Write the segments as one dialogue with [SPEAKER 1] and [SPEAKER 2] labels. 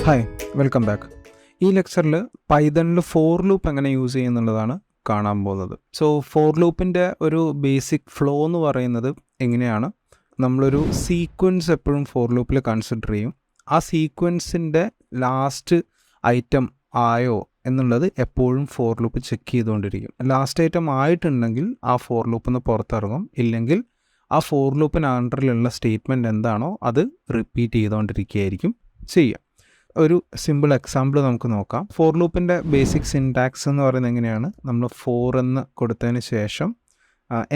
[SPEAKER 1] Hi, welcome back. ഈ ലെക്ചറിൽ പൈതണിൽ for loop എങ്ങനെ യൂസ് ചെയ്യുന്നുള്ളതാണ് കാണാൻ പോകുന്നത്. സോ ഫോർ ലൂപ്പിൻ്റെ ഒരു ബേസിക് ഫ്ലോ എന്ന് പറയുന്നത് എങ്ങനെയാണ്, നമ്മളൊരു സീക്വൻസ് എപ്പോഴും ഫോർ ലൂപ്പിൽ കൺസിഡർ ചെയ്യും. ആ സീക്വൻസിൻ്റെ ലാസ്റ്റ് ഐറ്റം ആയോ എന്നുള്ളത് എപ്പോഴും ഫോർ ലൂപ്പ് ചെക്ക് ചെയ്തുകൊണ്ടിരിക്കും. ലാസ്റ്റ് ഐറ്റം ആയിട്ടുണ്ടെങ്കിൽ ആ ഫോർ ലൂപ്പിൽ നിന്ന് പുറത്തിറങ്ങും, ഇല്ലെങ്കിൽ ആ ഫോർ ലൂപ്പിന് അണ്ടറിലുള്ള സ്റ്റേറ്റ്മെൻറ്റ് എന്താണോ അത് റിപ്പീറ്റ് ചെയ്തുകൊണ്ടിരിക്കുകയായിരിക്കും ചെയ്യുക. ഒരു സിമ്പിൾ എക്സാമ്പിൾ നമുക്ക് നോക്കാം. ഫോർ ലൂപ്പിൻ്റെ ബേസിക് സിൻടാക്സ് എന്ന് പറയുന്നത് എങ്ങനെയാണ്, നമ്മൾ ഫോർ എന്ന് കൊടുത്തതിന് ശേഷം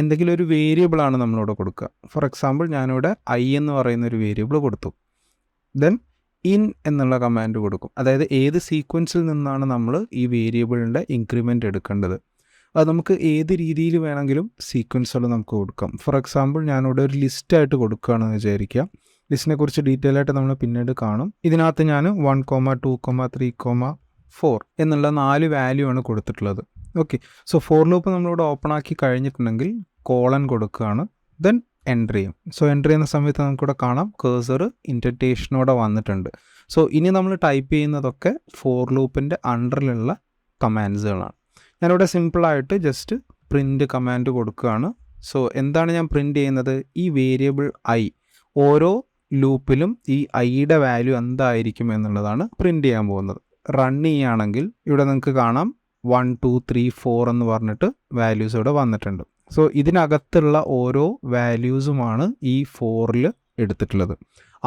[SPEAKER 1] എന്തെങ്കിലും ഒരു വേരിയബിളാണ് നമ്മളിവിടെ കൊടുക്കുക. ഫോർ എക്സാമ്പിൾ ഞാനിവിടെ ഐ എന്ന് പറയുന്ന ഒരു വേരിയബിൾ കൊടുത്തു. ദെൻ ഇൻ എന്നുള്ള കമാൻഡ് കൊടുക്കും. അതായത് ഏത് സീക്വൻസിൽ നിന്നാണ് നമ്മൾ ഈ വേരിയബിളിൻ്റെ ഇൻക്രിമെൻ്റ് എടുക്കേണ്ടത്. അത് നമുക്ക് ഏത് രീതിയിൽ വേണമെങ്കിലും സീക്വൻസുകൾ നമുക്ക് കൊടുക്കാം. ഫോർ എക്സാമ്പിൾ ഞാനിവിടെ ഒരു ലിസ്റ്റായിട്ട് കൊടുക്കുകയാണെന്ന് വിചാരിക്കുക. ലിസ്റ്റിനെ കുറിച്ച് ഡീറ്റെയിൽ ആയിട്ട് നമ്മൾ പിന്നീട് കാണും. ഇതിനകത്ത് ഞാൻ 1, 2, 3, 4 എന്നുള്ള 4 വാല്യൂ ആണ് കൊടുത്തിട്ടുള്ളത്. ഓക്കെ, സോ ഫോർ ലൂപ്പ് നമ്മളിവിടെ ഓപ്പൺ ആക്കി കഴിഞ്ഞിട്ടുണ്ടെങ്കിൽ കോളൻ കൊടുക്കുകയാണ്, ദെൻ എൻ്റർ ചെയ്യും. സോ എൻ്റർ ചെയ്യുന്ന സമയത്ത് നമുക്കിവിടെ കാണാം കേഴ്സർ ഇൻഡൻറ്റേഷനോടെ വന്നിട്ടുണ്ട്. സോ ഇനി നമ്മൾ ടൈപ്പ് ചെയ്യുന്നതൊക്കെ ഫോർ ലൂപ്പിൻ്റെ അണ്ടറിലുള്ള കമാൻഡ്സുകളാണ്. ഞാനിവിടെ സിമ്പിളായിട്ട് ജസ്റ്റ് പ്രിൻ്റ് കമാൻഡ് കൊടുക്കുകയാണ്. സോ എന്താണ് ഞാൻ പ്രിൻ്റ് ചെയ്യുന്നത്, ഈ വേരിയബിൾ ഐ ഓരോ ലൂപ്പിലും ഈ ഐയുടെ വാല്യൂ എന്തായിരിക്കും എന്നുള്ളതാണ് പ്രിൻ്റ് ചെയ്യാൻ പോകുന്നത്. റൺ ചെയ്യുകയാണെങ്കിൽ ഇവിടെ നിങ്ങൾക്ക് കാണാം 1, 2, 3, 4 എന്ന് പറഞ്ഞിട്ട് വാല്യൂസ് ഇവിടെ വന്നിട്ടുണ്ട്. സോ ഇതിനകത്തുള്ള ഓരോ വാല്യൂസുമാണ് ഈ ഫോറിൽ എടുത്തിട്ടുള്ളത്.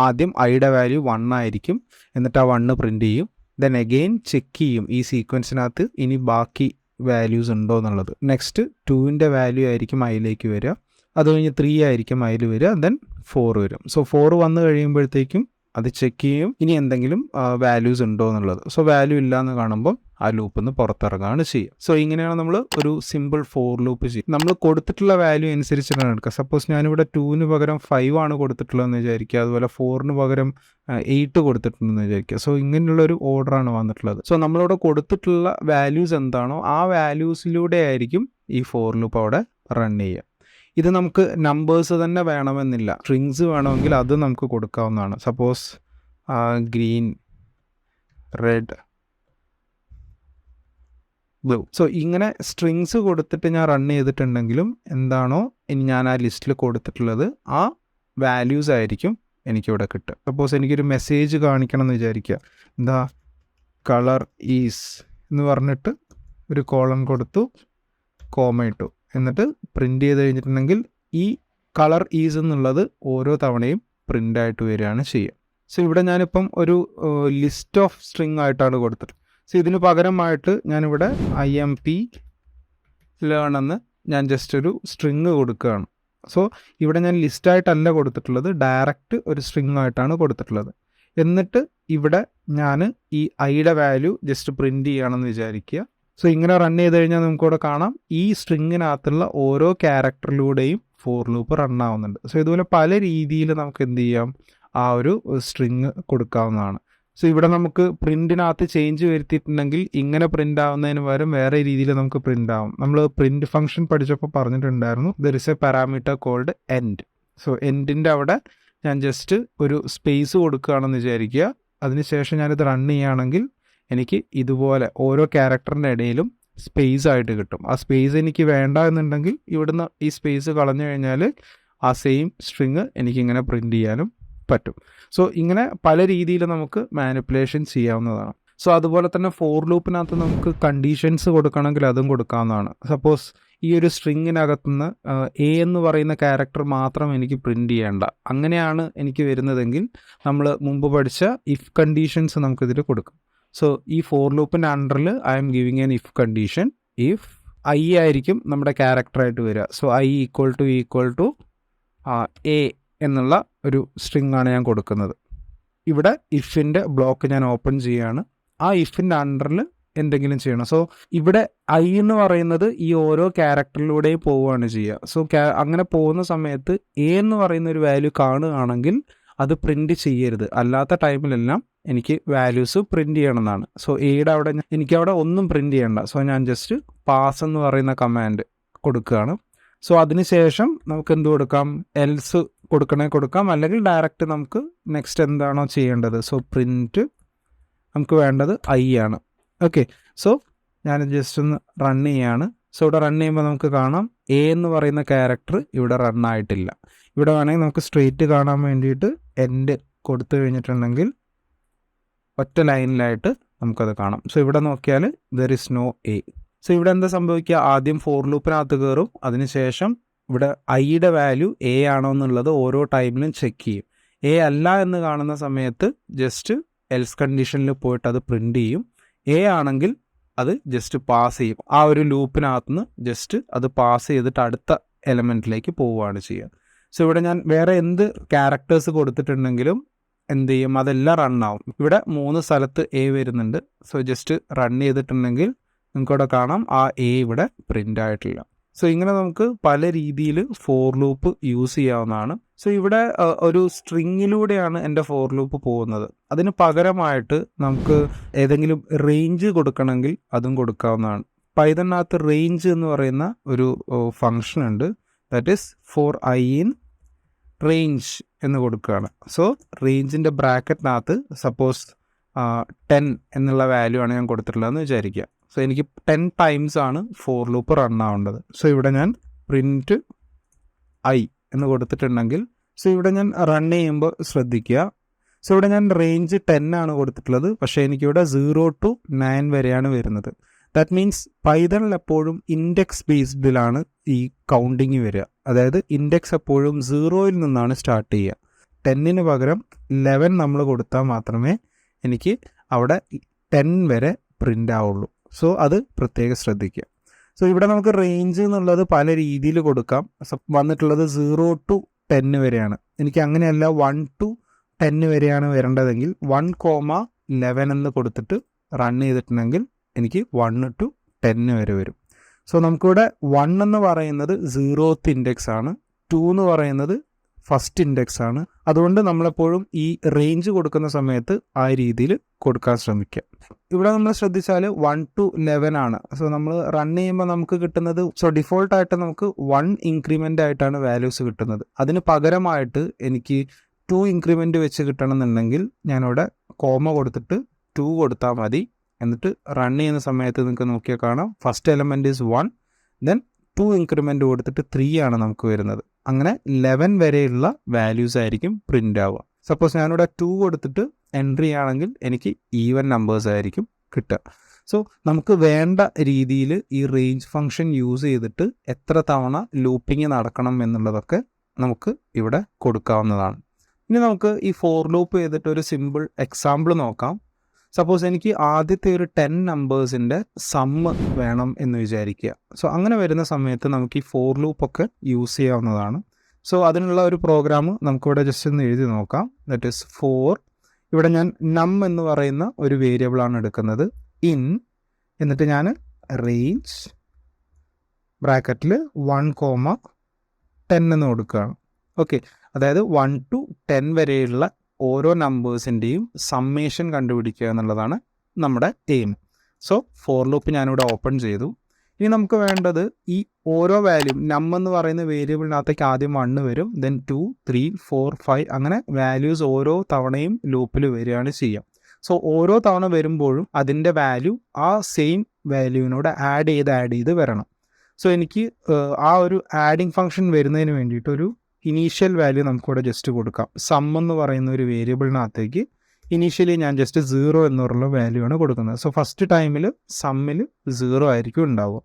[SPEAKER 1] ആദ്യം ഐയുടെ വാല്യൂ 1 ആയിരിക്കും, എന്നിട്ട് ആ 1 പ്രിൻ്റ് ചെയ്യും. ദെൻ അഗെയിൻ ചെക്ക് ചെയ്യും ഈ സീക്വൻസിനകത്ത് ഇനി ബാക്കി വാല്യൂസ് ഉണ്ടോ എന്നുള്ളത്. നെക്സ്റ്റ് 2ൻ്റെ വാല്യൂ ആയിരിക്കും ഐയിലേക്ക് വരിക, അത് കഴിഞ്ഞ് 3 ആയിരിക്കും അതിൽ വരിക, ദെൻ 4 വരും. സോ 4 വന്നു കഴിയുമ്പോഴത്തേക്കും അത് ചെക്ക് ചെയ്യും ഇനി എന്തെങ്കിലും വാല്യൂസ് ഉണ്ടോ എന്നുള്ളത്. സോ വാല്യൂ ഇല്ല എന്ന് കാണുമ്പോൾ ആ ലൂപ്പിൽ നിന്ന് പുറത്തിറങ്ങുകയാണ് ചെയ്യുക. സോ ഇങ്ങനെയാണ് നമ്മൾ ഒരു സിമ്പിൾ ഫോർ ലൂപ്പ് ചെയ്യുക. നമ്മൾ കൊടുത്തിട്ടുള്ള വാല്യൂ അനുസരിച്ചിട്ടാണ് എടുക്കുക. സപ്പോസ് ഞാനിവിടെ 2ന് പകരം 5 ആണ് കൊടുത്തിട്ടുള്ളതെന്ന് വിചാരിക്കുക, അതുപോലെ 4ന് പകരം 8 കൊടുത്തിട്ടുണ്ടെന്ന് വിചാരിക്കുക. സോ ഇങ്ങനെയുള്ളൊരു ഓർഡറാണ് വന്നിട്ടുള്ളത്. സോ നമ്മളിവിടെ കൊടുത്തിട്ടുള്ള വാല്യൂസ് എന്താണോ ആ വാല്യൂസിലൂടെ ആയിരിക്കും ഈ ഫോർ ലൂപ്പ് അവിടെ റൺ ചെയ്യുക. ഇത് നമുക്ക് നമ്പേഴ്സ് തന്നെ വേണമെന്നില്ല, സ്ട്രിങ്സ് വേണമെങ്കിൽ അത് നമുക്ക് കൊടുക്കാവുന്നതാണ്. Suppose green, red, blue. So ഇങ്ങനെ സ്ട്രിങ്സ് കൊടുത്തിട്ട് ഞാൻ റൺ ചെയ്തിട്ടുണ്ടെങ്കിലും എന്താണോ ഇനി ഞാൻ ആ ലിസ്റ്റിൽ കൊടുത്തിട്ടുള്ളത് ആ വാല്യൂസ് ആയിരിക്കും എനിക്കിവിടെ കിട്ടുക. സപ്പോസ് എനിക്കൊരു മെസ്സേജ് കാണിക്കണം എന്ന് വിചാരിക്കുക, എന്താ കളർ ഈസ് എന്ന് പറഞ്ഞിട്ട് ഒരു കോളൻ കൊടുത്തു, കോമ ഇട്ടു, എന്നിട്ട് പ്രിൻ്റ് ചെയ്ത് കഴിഞ്ഞിട്ടുണ്ടെങ്കിൽ ഈ കളർ ഈസ് എന്നുള്ളത് ഓരോ തവണയും പ്രിൻ്റായിട്ട് വരികയാണ് ചെയ്യുക. സോ ഇവിടെ ഞാനിപ്പം ഒരു ലിസ്റ്റ് ഓഫ് സ്ട്രിങ് ആയിട്ടാണ് കൊടുത്തിട്ട്. സോ ഇതിന് പകരമായിട്ട് ഞാനിവിടെ IMPLearn എന്ന് ഞാൻ ജസ്റ്റ് ഒരു സ്ട്രിങ് കൊടുക്കുകയാണ്. സോ ഇവിടെ ഞാൻ ലിസ്റ്റായിട്ടല്ല കൊടുത്തിട്ടുള്ളത്, ഡയറക്റ്റ് ഒരു സ്ട്രിങ് ആയിട്ടാണ് കൊടുത്തിട്ടുള്ളത്. എന്നിട്ട് ഇവിടെ ഞാൻ ഈ ഐയുടെ വാല്യൂ ജസ്റ്റ് പ്രിൻ്റ് ചെയ്യുകയാണെന്ന് വിചാരിക്കുക. സോ ഇങ്ങനെ റൺ ചെയ്ത് കഴിഞ്ഞാൽ നമുക്കിവിടെ കാണാം ഈ സ്ട്രിങ്ങിനകത്തുള്ള ഓരോ ക്യാരക്ടറിലൂടെയും ഫോർ ലൂപ്പ് റൺ ആവുന്നുണ്ട്. സോ ഇതുപോലെ പല രീതിയിൽ നമുക്ക് എന്ത് ചെയ്യാം, ആ ഒരു സ്ട്രിങ് കൊടുക്കാവുന്നതാണ്. സോ ഇവിടെ നമുക്ക് പ്രിൻറ്റിനകത്ത് ചേഞ്ച് വരുത്തിയിട്ടുണ്ടെങ്കിൽ ഇങ്ങനെ പ്രിൻ്റ് ആവുന്നതിന് പകരം വേറെ രീതിയിൽ നമുക്ക് പ്രിൻ്റ് ആവും. നമ്മൾ പ്രിൻ്റ് ഫംഗ്ഷൻ പഠിച്ചപ്പോൾ പറഞ്ഞിട്ടുണ്ടായിരുന്നു, there is a parameter called end. So എൻഡിൻ്റെ അവിടെ ഞാൻ ജസ്റ്റ് ഒരു സ്പേസ് കൊടുക്കുകയാണെന്ന് വിചാരിക്കുക. അതിനുശേഷം ഞാനിത് റൺ ചെയ്യുകയാണെങ്കിൽ എനിക്ക് ഇതുപോലെ ഓരോ ക്യാരക്ടറിൻ്റെ ഇടയിലും സ്പേസ് ആയിട്ട് കിട്ടും. ആ സ്പേസ് എനിക്ക് വേണ്ട എന്നുണ്ടെങ്കിൽ ഇവിടുന്ന് ഈ സ്പേസ് കളഞ്ഞു കഴിഞ്ഞാൽ ആ സെയിം സ്ട്രിങ് എനിക്കിങ്ങനെ പ്രിൻ്റ് ചെയ്യാനും പറ്റും. സോ ഇങ്ങനെ പല രീതിയിൽ നമുക്ക് മാനിപ്പുലേഷൻ ചെയ്യാവുന്നതാണ്. സോ അതുപോലെ തന്നെ ഫോർ ലൂപ്പിനകത്ത് നമുക്ക് കണ്ടീഷൻസ് കൊടുക്കണമെങ്കിൽ അതും കൊടുക്കാവുന്നതാണ്. സപ്പോസ് ഈ ഒരു സ്ട്രിങ്ങിനകത്തുനിന്ന് എ എന്ന് പറയുന്ന ക്യാരക്ടർ മാത്രം എനിക്ക് പ്രിൻ്റ് ചെയ്യേണ്ട, അങ്ങനെയാണ് എനിക്ക് വരുന്നതെങ്കിൽ നമ്മൾ മുമ്പ് പഠിച്ച ഇഫ് കണ്ടീഷൻസ് നമുക്കിതിൽ കൊടുക്കും. സോ ഈ ഫോർ ലൂപ്പിൻ്റെ അണ്ടറിൽ I am giving an if condition. If I ആയിരിക്കും നമ്മുടെ ക്യാരക്ടറായിട്ട് വരിക. So I equal to A എന്നുള്ള ഒരു സ്ട്രിങ് ആണ് ഞാൻ കൊടുക്കുന്നത്. ഇവിടെ ഇഫിൻ്റെ ബ്ലോക്ക് ഞാൻ ഓപ്പൺ ചെയ്യുകയാണ്. ആ ഇഫിൻ്റെ അണ്ടറിൽ എന്തെങ്കിലും ചെയ്യണം. സോ ഇവിടെ ഐ എന്ന് പറയുന്നത് ഈ ഓരോ ക്യാരക്ടറിലൂടെയും പോവുകയാണ് ചെയ്യുക. സോ അങ്ങനെ പോകുന്ന സമയത്ത് എ എന്ന് പറയുന്ന ഒരു വാല്യൂ കാണുകയാണെങ്കിൽ അത് പ്രിൻ്റ് ചെയ്യരുത്, അല്ലാത്ത ടൈമിലെല്ലാം എനിക്ക് വാല്യൂസ് പ്രിൻ്റ് ചെയ്യണമെന്നാണ്. സോ എയുടെ അവിടെ എനിക്കവിടെ ഒന്നും പ്രിൻ്റ് ചെയ്യണ്ട. സോ ഞാൻ ജസ്റ്റ് പാസ് എന്ന് പറയുന്ന കമാൻഡ് കൊടുക്കുകയാണ്. സോ അതിനുശേഷം നമുക്ക് എന്ത് കൊടുക്കാം, എൽസ് കൊടുക്കാം, അല്ലെങ്കിൽ ഡയറക്റ്റ് നമുക്ക് നെക്സ്റ്റ് എന്താണോ ചെയ്യേണ്ടത്. സോ പ്രിൻറ്റ് നമുക്ക് വേണ്ടത് ഐ ആണ്. ഓക്കെ, സോ ഞാൻ ജസ്റ്റ് ഒന്ന് റൺ ചെയ്യാണ്. സോ ഇവിടെ റൺ ചെയ്യുമ്പോൾ നമുക്ക് കാണാം എ എന്ന് പറയുന്ന ക്യാരക്ടർ ഇവിടെ റൺ ആയിട്ടില്ല. ഇവിടെ വേണമെങ്കിൽ നമുക്ക് സ്ട്രെയിറ്റ് കാണാൻ വേണ്ടിയിട്ട് എൻഡ് കൊടുത്തു കഴിഞ്ഞിട്ടുണ്ടെങ്കിൽ ഒറ്റ ലൈനിലായിട്ട് നമുക്കത് കാണാം. സോ ഇവിടെ നോക്കിയാൽ there is no a. So ഇവിടെ എന്താ സംഭവിക്കുക, ആദ്യം ഫോർ ലൂപ്പിനകത്ത് കയറും, അതിനുശേഷം ഇവിടെ ഐയുടെ വാല്യൂ എ ആണോ എന്നുള്ളത് ഓരോ ടൈമിലും ചെക്ക് ചെയ്യും. എ അല്ല എന്ന് കാണുന്ന സമയത്ത് ജസ്റ്റ് എൽസ് കണ്ടീഷനിൽ പോയിട്ട് അത് പ്രിൻ്റ് ചെയ്യും. എ ആണെങ്കിൽ അത് ജസ്റ്റ് പാസ് ചെയ്യും. ആ ഒരു ലൂപ്പിനകത്തുനിന്ന് ജസ്റ്റ് അത് പാസ് ചെയ്തിട്ട് അടുത്ത എലമെൻറ്റിലേക്ക് പോവുകയാണ് ചെയ്യുക. സോ ഇവിടെ ഞാൻ വേറെ എന്ത് ക്യാരക്ടേഴ്സ് കൊടുത്തിട്ടുണ്ടെങ്കിലും എന്ത് ചെയ്യും, അതെല്ലാം റൺ ആവും. ഇവിടെ 3 സ്ഥലത്ത് എ വരുന്നുണ്ട്. സോ ജസ്റ്റ് റൺ ചെയ്തിട്ടുണ്ടെങ്കിൽ നിങ്ങൾക്കിവിടെ കാണാം ആ എ ഇവിടെ പ്രിൻ്റ് ആയിട്ടില്ല. സോ ഇങ്ങനെ നമുക്ക് പല രീതിയിൽ ഫോർ ലൂപ്പ് യൂസ് ചെയ്യാവുന്നതാണ്. സോ ഇവിടെ ഒരു സ്ട്രിങ്ങിലൂടെയാണ് എൻ്റെ ഫോർ ലൂപ്പ് പോകുന്നത്. അതിന് പകരമായിട്ട് നമുക്ക് ഏതെങ്കിലും റേഞ്ച് കൊടുക്കണമെങ്കിൽ അതും കൊടുക്കാവുന്നതാണ്. പൈതണിനകത്ത് റേഞ്ച് എന്ന് പറയുന്ന ഒരു ഫങ്ഷൻ ഉണ്ട്. That is for I in range എന്ന് കൊടുക്കുകയാണ്. സോ റേഞ്ചിൻ്റെ ബ്രാക്കറ്റിനകത്ത് സപ്പോസ് 10 എന്നുള്ള വാല്യൂ ആണ് ഞാൻ കൊടുത്തിട്ടുള്ളതെന്ന് വിചാരിക്കുക. സോ എനിക്ക് 10 ടൈംസ് ആണ് ഫോർ ലൂപ്പ് റൺ ആവേണ്ടത്. സോ ഇവിടെ ഞാൻ പ്രിൻറ്റ് ഐ എന്ന് കൊടുത്തിട്ടുണ്ടെങ്കിൽ, സോ ഇവിടെ ഞാൻ റൺ ചെയ്യുമ്പോൾ ശ്രദ്ധിക്കുക. സോ ഇവിടെ ഞാൻ റേഞ്ച് 10 ആണ് കൊടുത്തിട്ടുള്ളത്, പക്ഷേ എനിക്കിവിടെ 0 to 9 വരെയാണ് വരുന്നത്. ദാറ്റ് മീൻസ് പൈതണിൽ എപ്പോഴും ഇൻഡെക്സ് ബേസ്ഡിലാണ് ഈ കൗണ്ടിങ് വരിക. അതായത് ഇൻഡെക്സ് എപ്പോഴും 0യിൽ നിന്നാണ് സ്റ്റാർട്ട് ചെയ്യുക. 10ന് പകരം 11 നമ്മൾ കൊടുത്താൽ മാത്രമേ എനിക്ക് അവിടെ 10 വരെ പ്രിൻ്റ് ആവുള്ളൂ. സോ അത് പ്രത്യേകം ശ്രദ്ധിക്കുക. സോ ഇവിടെ നമുക്ക് റേഞ്ച് എന്നുള്ളത് പല രീതിയിൽ കൊടുക്കാം. വന്നിട്ടുള്ളത് 0 to 10 വരെയാണ്. എനിക്ക് അങ്ങനെയല്ല 1 to 10 വരെയാണ് വരേണ്ടതെങ്കിൽ 1,11 എന്ന് കൊടുത്തിട്ട് റൺ ചെയ്തിട്ടുണ്ടെങ്കിൽ എനിക്ക് 1 to 10 വരെ വരും. സോ നമുക്കിവിടെ 1 എന്ന് പറയുന്നത് 0th ഇൻഡെക്സ് ആണ്, 2 എന്ന് പറയുന്നത് ഫസ്റ്റ് ഇൻഡെക്സ് ആണ്. അതുകൊണ്ട് നമ്മളെപ്പോഴും ഈ റേഞ്ച് കൊടുക്കുന്ന സമയത്ത് ആ രീതിയിൽ കൊടുക്കാൻ ശ്രമിക്കുക. ഇവിടെ നമ്മൾ ശ്രദ്ധിച്ചാൽ 1 to 11 ആണ്. സോ നമ്മൾ റൺ ചെയ്യുമ്പോൾ നമുക്ക് കിട്ടുന്നത്, സോ ഡിഫോൾട്ടായിട്ട് നമുക്ക് 1 ഇൻക്രിമെൻ്റ് ആയിട്ടാണ് വാല്യൂസ് കിട്ടുന്നത്. അതിന് പകരമായിട്ട് എനിക്ക് 2 ഇൻക്രിമെൻ്റ് വെച്ച് കിട്ടണമെന്നുണ്ടെങ്കിൽ ഞാനിവിടെ കോമ കൊടുത്തിട്ട് 2 കൊടുത്താൽ മതി. എന്നിട്ട് റൺ ചെയ്യുന്ന സമയത്ത് നിങ്ങൾക്ക് നോക്കിയാൽ കാണാം first element is 1, then 2 increment കൊടുത്തിട്ട് 3 ആണ് നമുക്ക് വരുന്നത്. അങ്ങനെ 11 വരെയുള്ള വാല്യൂസ് ആയിരിക്കും പ്രിൻ്റ് ആവുക. സപ്പോസ് ഞാനിവിടെ 2 കൊടുത്തിട്ട് എൻട്രി ആണെങ്കിൽ എനിക്ക് ഈവൻ നമ്പേഴ്സ് ആയിരിക്കും കിട്ടുക. സോ നമുക്ക് വേണ്ട രീതിയിൽ ഈ റേഞ്ച് ഫംഗ്ഷൻ യൂസ് ചെയ്തിട്ട് എത്ര തവണ ലൂപ്പിംഗ് നടക്കണം എന്നുള്ളതൊക്കെ നമുക്ക് ഇവിടെ കൊടുക്കാവുന്നതാണ്. ഇനി നമുക്ക് ഈ ഫോർ ലൂപ്പ് ചെയ്തിട്ട് ഒരു സിമ്പിൾ എക്സാമ്പിൾ നോക്കാം. സപ്പോസ് എനിക്ക് ആദ്യത്തെ ഒരു 10 നമ്പേഴ്സിൻ്റെ സമ്മ് വേണം എന്ന് വിചാരിക്കുക. സോ അങ്ങനെ വരുന്ന സമയത്ത് നമുക്ക് ഈ ഫോർ ലൂപ്പൊക്കെ യൂസ് ചെയ്യാവുന്നതാണ്. സോ അതിനുള്ള ഒരു പ്രോഗ്രാം നമുക്കിവിടെ ജസ്റ്റ് ഒന്ന് എഴുതി നോക്കാം. ദറ്റ് ഈസ് ഫോർ, ഇവിടെ ഞാൻ നം എന്ന് പറയുന്ന ഒരു വേരിയബിളാണ് എടുക്കുന്നത്, ഇൻ, എന്നിട്ട് ഞാൻ റേഞ്ച് ബ്രാക്കറ്റിൽ 1,10 എന്ന് കൊടുക്കുകയാണ്. ഓക്കെ, അതായത് 1 to 10 വരെയുള്ള ഓരോ നമ്പേഴ്സിൻ്റെയും സമ്മേഷൻ കണ്ടുപിടിക്കുക എന്നുള്ളതാണ് നമ്മുടെ എയിം. സോ ഫോർ ലൂപ്പ് ഞാനിവിടെ ഓപ്പൺ ചെയ്തു. ഇനി നമുക്ക് വേണ്ടത് ഈ ഓരോ വാല്യൂ നം എന്ന് പറയുന്ന വേരിയബിളിനകത്തേക്ക് ആദ്യം 1 വരും, ദെൻ 2, 3, 4, 5 അങ്ങനെ വാല്യൂസ് ഓരോ തവണയും ലൂപ്പിൽ വരികയാണ് ചെയ്യുക. സോ ഓരോ തവണ വരുമ്പോഴും അതിൻ്റെ വാല്യൂ ആ സെയിം വാല്യൂവിനോട് ആഡ് ചെയ്ത് വരണം. സോ എനിക്ക് ആ ഒരു ആഡിങ് ഫംഗ്ഷൻ വരുന്നതിന് വേണ്ടിയിട്ട് ഒരു ഇനീഷ്യൽ വാല്യൂ നമുക്കിവിടെ ജസ്റ്റ് കൊടുക്കാം. സം എന്ന് പറയുന്ന ഒരു വേരിയബിളിനകത്തേക്ക് ഇനീഷ്യലി ഞാൻ ജസ്റ്റ് 0 എന്നുള്ള വാല്യൂ ആണ് കൊടുക്കുന്നത്. സോ ഫസ്റ്റ് ടൈമിൽ സമ്മിൽ 0 ആയിരിക്കും ഉണ്ടാവുക.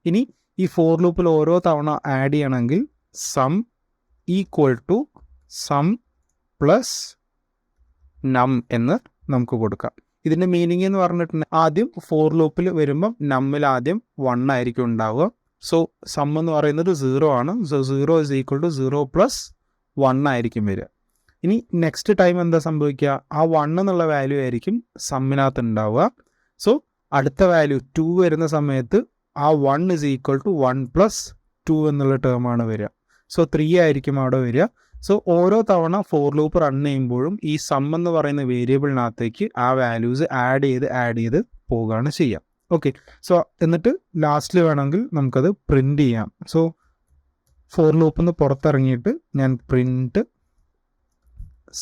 [SPEAKER 1] ഇനി ഈ ഫോർ ലൂപ്പിൽ ഓരോ തവണ ആഡ് ചെയ്യണമെങ്കിൽ sum equal to sum plus num എന്ന് നമുക്ക് കൊടുക്കാം. ഇതിൻ്റെ മീനിങ് എന്ന് പറഞ്ഞിട്ടുണ്ടെങ്കിൽ ആദ്യം ഫോർ ലൂപ്പിൽ വരുമ്പം നമ്മിൽ ആദ്യം 1 ആയിരിക്കും ഉണ്ടാവുക. സോ സം എന്ന് പറയുന്നത് 0 ആണ്. So 0 is equal to 0 plus 1 ആയിരിക്കും വരിക. ഇനി നെക്സ്റ്റ് ടൈം എന്താ സംഭവിക്കുക, ആ 1 എന്നുള്ള വാല്യൂ ആയിരിക്കും സമ്മിനകത്ത് ഉണ്ടാവുക. സോ അടുത്ത വാല്യൂ 2 വരുന്ന സമയത്ത് ആ 1 is equal to 1 plus 2 എന്നുള്ള ടേമാണ് വരിക. സോ 3 ആയിരിക്കും അവിടെ വരിക. സോ ഓരോ തവണ ഫോർ ലൂപ്പ് റൺ ചെയ്യുമ്പോഴും ഈ സം എന്ന് പറയുന്ന വേരിയബിളിനകത്തേക്ക് ആ വാല്യൂസ് ആഡ് ചെയ്ത് പോവുകയാണ് ചെയ്യുക. ഓക്കെ, സോ എന്നിട്ട് ലാസ്റ്റിൽ വേണമെങ്കിൽ നമുക്കത് പ്രിൻ്റ് ചെയ്യാം. സോ ഫോർ ലൂപ്പിൽ നിന്ന് പുറത്തിറങ്ങിയിട്ട് ഞാൻ പ്രിൻറ്റ്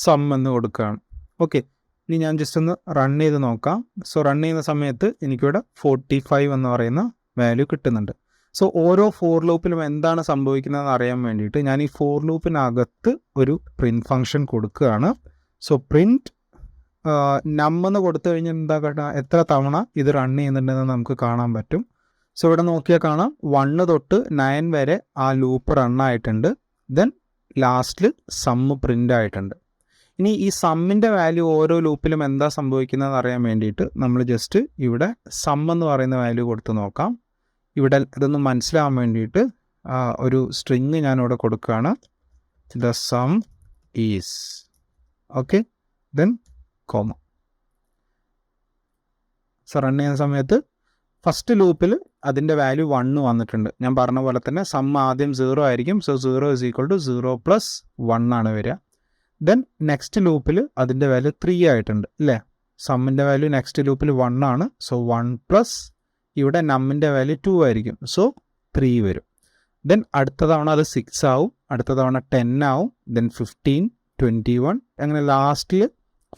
[SPEAKER 1] സം എന്ന് കൊടുക്കുകയാണ്. ഓക്കെ, ഇനി ഞാൻ ജസ്റ്റ് ഒന്ന് റൺ ചെയ്ത് നോക്കാം. സോ റൺ ചെയ്യുന്ന സമയത്ത് എനിക്കിവിടെ 45 എന്ന് പറയുന്ന വാല്യൂ കിട്ടുന്നുണ്ട്. സോ ഓരോ ഫോർ ലൂപ്പിലും എന്താണ് സംഭവിക്കുന്നതെന്ന് അറിയാൻ വേണ്ടിയിട്ട് ഞാൻ ഈ ഫോർ ലൂപ്പിനകത്ത് ഒരു പ്രിൻറ്റ് ഫംഗ്ഷൻ കൊടുക്കുകയാണ്. സോ പ്രിൻറ്റ് എന്ന് കൊടുത്തു കഴിഞ്ഞാൽ എന്താ കേട്ടോ, എത്ര തവണ ഇത് റൺ ചെയ്യുന്നുണ്ടെന്ന് നമുക്ക് കാണാൻ പറ്റും. സോ ഇവിടെ നോക്കിയാൽ കാണാം 1 തൊട്ട് 9 വരെ ആ ലൂപ്പ് റണ്ണായിട്ടുണ്ട്. ദെൻ ലാസ്റ്റിൽ സമ്മ് പ്രിൻ്റ് ആയിട്ടുണ്ട്. ഇനി ഈ സമ്മിൻ്റെ വാല്യൂ ഓരോ ലൂപ്പിലും എന്താ സംഭവിക്കുന്നതെന്ന് അറിയാൻ വേണ്ടിയിട്ട് നമ്മൾ ജസ്റ്റ് ഇവിടെ സം എന്ന് പറയുന്ന വാല്യൂ കൊടുത്ത് നോക്കാം. ഇവിടെ ഇതൊന്ന് മനസ്സിലാവാൻ വേണ്ടിയിട്ട് ഒരു സ്ട്രിങ് ഞാനിവിടെ കൊടുക്കുകയാണ്. The sum is okay, then comma. So run ചെയ്യുന്ന സമയത്ത് ഫസ്റ്റ് ലൂപ്പിൽ അതിൻ്റെ വാല്യൂ 1 വന്നിട്ടുണ്ട്. ഞാൻ പറഞ്ഞ പോലെ തന്നെ സം ആദ്യം 0 ആയിരിക്കും. സോ 0 = 0 + 1 ആണ് വരിക. ദെൻ നെക്സ്റ്റ് ലൂപ്പിൽ അതിൻ്റെ വാല്യൂ 3 ആയിട്ടുണ്ട് അല്ലേ. സമ്മിൻ്റെ വാല്യൂ നെക്സ്റ്റ് ലൂപ്പിൽ 1 ആണ്. സോ 1 + ഇവിടെ നമ്മിൻ്റെ വാല്യൂ 2 ആയിരിക്കും. സോ 3 വരും. ദെൻ അടുത്ത തവണ അത് 6 ആവും, അടുത്ത തവണ 10 ആവും, ദെൻ 15, 21, അങ്ങനെ ലാസ്റ്റിൽ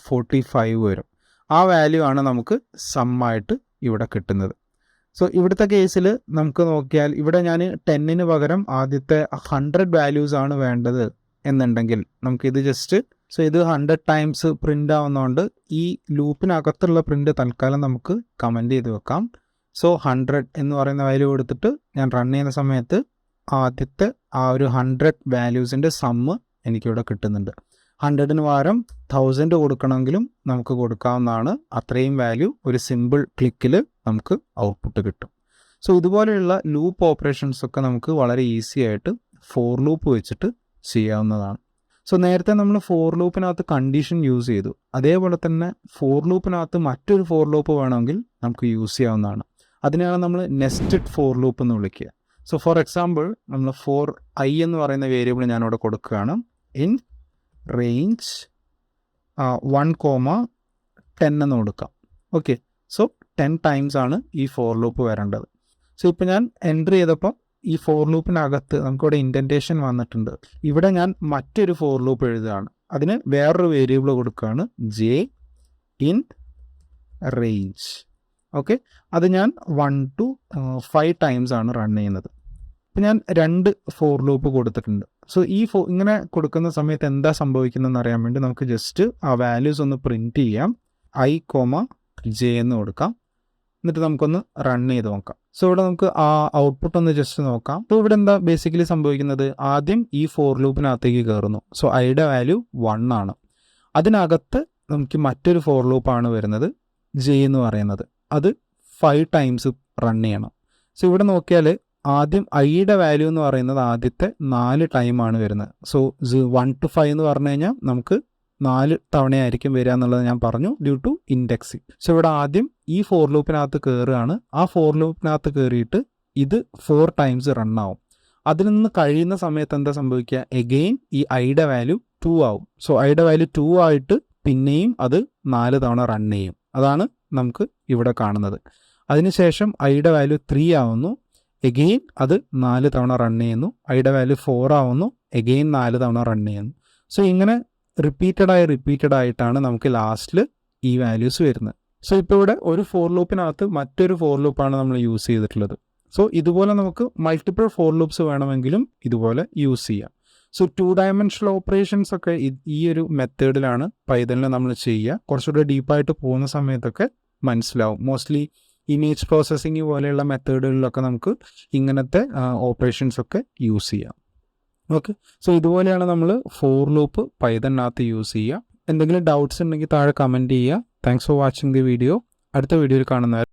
[SPEAKER 1] 45 വരും. ആ വാല്യൂ ആണ് നമുക്ക് സമ്മായിട്ട് ഇവിടെ കിട്ടുന്നത്. സോ ഇവിടുത്തെ കേസിൽ നമുക്ക് നോക്കിയാൽ ഇവിടെ ഞാൻ 10ന് പകരം ആദ്യത്തെ 100 വാല്യൂസ് ആണ് വേണ്ടത് എന്നുണ്ടെങ്കിൽ നമുക്കിത് ജസ്റ്റ് സോ ഇത് 100 ടൈംസ് പ്രിൻ്റ് ആവുന്നതുകൊണ്ട് ഈ ലൂപ്പിനകത്തുള്ള പ്രിൻ്റ് തൽക്കാലം നമുക്ക് കമൻറ്റ് ചെയ്ത് വെക്കാം. സോ 100 എന്ന് പറയുന്ന വാല്യൂ കൊടുത്തിട്ട് ഞാൻ റൺ ചെയ്യുന്ന സമയത്ത് ആദ്യത്തെ ആ ഒരു 100 വാല്യൂസിൻ്റെ സമ്മ് എനിക്കിവിടെ കിട്ടുന്നുണ്ട്. 100ന് പകരം 1000 കൊടുക്കണമെങ്കിലും നമുക്ക് കൊടുക്കാവുന്നതാണ്. അത്രയും വാല്യൂ ഒരു സിമ്പിൾ ക്ലിക്കിൽ നമുക്ക് ഔട്ട്പുട്ട് കിട്ടും. സോ ഇതുപോലെയുള്ള ലൂപ്പ് ഓപ്പറേഷൻസ് ഒക്കെ നമുക്ക് വളരെ ഈസി ആയിട്ട് ഫോർ ലൂപ്പ് വെച്ചിട്ട് ചെയ്യാവുന്നതാണ്. സോ നേരത്തെ നമ്മൾ ഫോർ ലൂപ്പിനകത്ത് കണ്ടീഷൻ യൂസ് ചെയ്തു. അതേപോലെ തന്നെ ഫോർ ലൂപ്പിനകത്ത് മറ്റൊരു ഫോർ ലൂപ്പ് വേണമെങ്കിൽ നമുക്ക് യൂസ് ചെയ്യാവുന്നതാണ്. അതിനെയാണ് നമ്മൾ നെസ്റ്റഡ് ഫോർ ലൂപ്പ് എന്ന് വിളിക്കുക. സോ ഫോർ എക്സാമ്പിൾ നമ്മൾ ഫോർ ഐ എന്ന് പറയുന്ന വേരിയബിൾ ഞാനിവിടെ കൊടുക്കുകയാണ്. ഇൻ റേഞ്ച് 1,10 എന്ന് കൊടുക്കാം. ഓക്കെ, സോ 10 ടൈംസ് ആണ് ഈ ഫോർ ലൂപ്പ് വരേണ്ടത്. സോ ഇപ്പോൾ ഞാൻ എൻ്റർ ചെയ്തപ്പോൾ ഈ ഫോർ ലൂപ്പിനകത്ത് നമുക്കിവിടെ ഇൻഡൻറ്റേഷൻ വന്നിട്ടുണ്ട്. ഇവിടെ ഞാൻ മറ്റൊരു ഫോർ ലൂപ്പ് എഴുതുകയാണ്. അതിന് വേറൊരു വേരിയബിൾ കൊടുക്കുകയാണ് ജെ ഇൻ റേഞ്ച്. ഓക്കെ, അത് ഞാൻ 1 to 5 ടൈംസ് ആണ് റൺ ചെയ്യുന്നത്. ഇപ്പം ഞാൻ 2 ഫോർ ലൂപ്പ് കൊടുത്തിട്ടുണ്ട്. സോ ഈ ഇങ്ങനെ കൊടുക്കുന്ന സമയത്ത് എന്താ സംഭവിക്കുന്നതെന്ന് അറിയാൻ വേണ്ടി നമുക്ക് ജസ്റ്റ് ആ വാല്യൂസ് ഒന്ന് പ്രിൻറ്റ് ചെയ്യാം. I, J എന്ന് കൊടുക്കാം. എന്നിട്ട് നമുക്കൊന്ന് റൺ ചെയ്ത് നോക്കാം. സോ ഇവിടെ നമുക്ക് ആ ഔട്ട്പുട്ട് ഒന്ന് ജസ്റ്റ് നോക്കാം. അപ്പോൾ ഇവിടെ എന്താ ബേസിക്കലി സംഭവിക്കുന്നത്, ആദ്യം ഈ ഫോർ ലൂപ്പിനകത്തേക്ക് കയറുന്നു. സോ ഐയുടെ വാല്യൂ 1 ആണ്. അതിനകത്ത് നമുക്ക് മറ്റൊരു ഫോർ ലൂപ്പാണ് വരുന്നത് ജെ എന്ന് പറയുന്നത്. അത് 5 ടൈംസ് റൺ ചെയ്യണം. സോ ഇവിടെ നോക്കിയാൽ ആദ്യം ഐയുടെ വാല്യൂ എന്ന് പറയുന്നത് ആദ്യത്തെ 4 ടൈമാണ് വരുന്നത്. സോ 1 to 5 എന്ന് പറഞ്ഞു കഴിഞ്ഞാൽ നമുക്ക് 4 തവണയായിരിക്കും വരിക എന്നുള്ളത് ഞാൻ പറഞ്ഞു, ഡ്യൂ ടു ഇൻഡെക്സിങ്. സോ ഇവിടെ ആദ്യം ഈ ഫോർ ലൂപ്പിനകത്ത് കയറുകയാണ്. ആ ഫോർ ലൂപ്പിനകത്ത് കയറിയിട്ട് ഇത് 4 ടൈംസ് റണ്ണാവും. അതിൽ നിന്ന് കഴിയുന്ന സമയത്ത് എന്താ സംഭവിക്കുക, എഗെയിൻ ഈ ഐയുടെ വാല്യൂ 2 ആവും. സോ ഐയുടെ വാല്യൂ 2 ആയിട്ട് പിന്നെയും അത് 4 തവണ റൺ ചെയ്യും. അതാണ് നമുക്ക് ഇവിടെ കാണുന്നത്. അതിനുശേഷം ഐയുടെ വാല്യൂ 3 ആവുന്നു. എഗെയിൻ അത് 4 തവണ റൺ ചെയ്യുന്നു. ഐയുടെ വാല്യൂ 4 ആവുന്നു. എഗെയിൻ 4 തവണ റൺ ചെയ്യുന്നു. സോ ഇങ്ങനെ റിപ്പീറ്റഡ് ആയിട്ടാണ് നമുക്ക് ലാസ്റ്റിൽ ഈ വാല്യൂസ് വരുന്നത്. സോ ഇപ്പോൾ ഇവിടെ ഒരു ഫോർ ലൂപ്പിനകത്ത് മറ്റൊരു ഫോർ ലൂപ്പാണ് നമ്മൾ യൂസ് ചെയ്തിട്ടുള്ളത്. സോ ഇതുപോലെ നമുക്ക് മൾട്ടിപ്പിൾ ഫോർ ലൂപ്സ് വേണമെങ്കിലും ഇതുപോലെ യൂസ് ചെയ്യാം. സോ 2 ഡയമെൻഷണൽ ഓപ്പറേഷൻസ് ഒക്കെ ഈ ഒരു മെത്തേഡിലാണ് പൈതണിൽ നമ്മൾ ചെയ്യുക. കുറച്ചുകൂടെ ഡീപ്പായിട്ട് പോകുന്ന സമയത്തൊക്കെ മനസ്സിലാവും. മോസ്റ്റ്ലി ഇമേജ് പ്രോസസ്സിങ് പോലെയുള്ള മെത്തേഡുകളിലൊക്കെ നമുക്ക് ഇങ്ങനത്തെ ഓപ്പറേഷൻസ് ഒക്കെ യൂസ് ചെയ്യാം. ഓക്കെ, സോ ഇതുപോലെയാണ് നമ്മൾ ഫോർ ലൂപ്പ് പൈതണിനകത്ത് യൂസ് ചെയ്യുക. എന്തെങ്കിലും ഡൗട്ട്സ് ഉണ്ടെങ്കിൽ താഴെ കമൻറ്റ് ചെയ്യുക. Thanks for watching the video. അടുത്ത വീഡിയോയിൽ കാണുന്നവരെ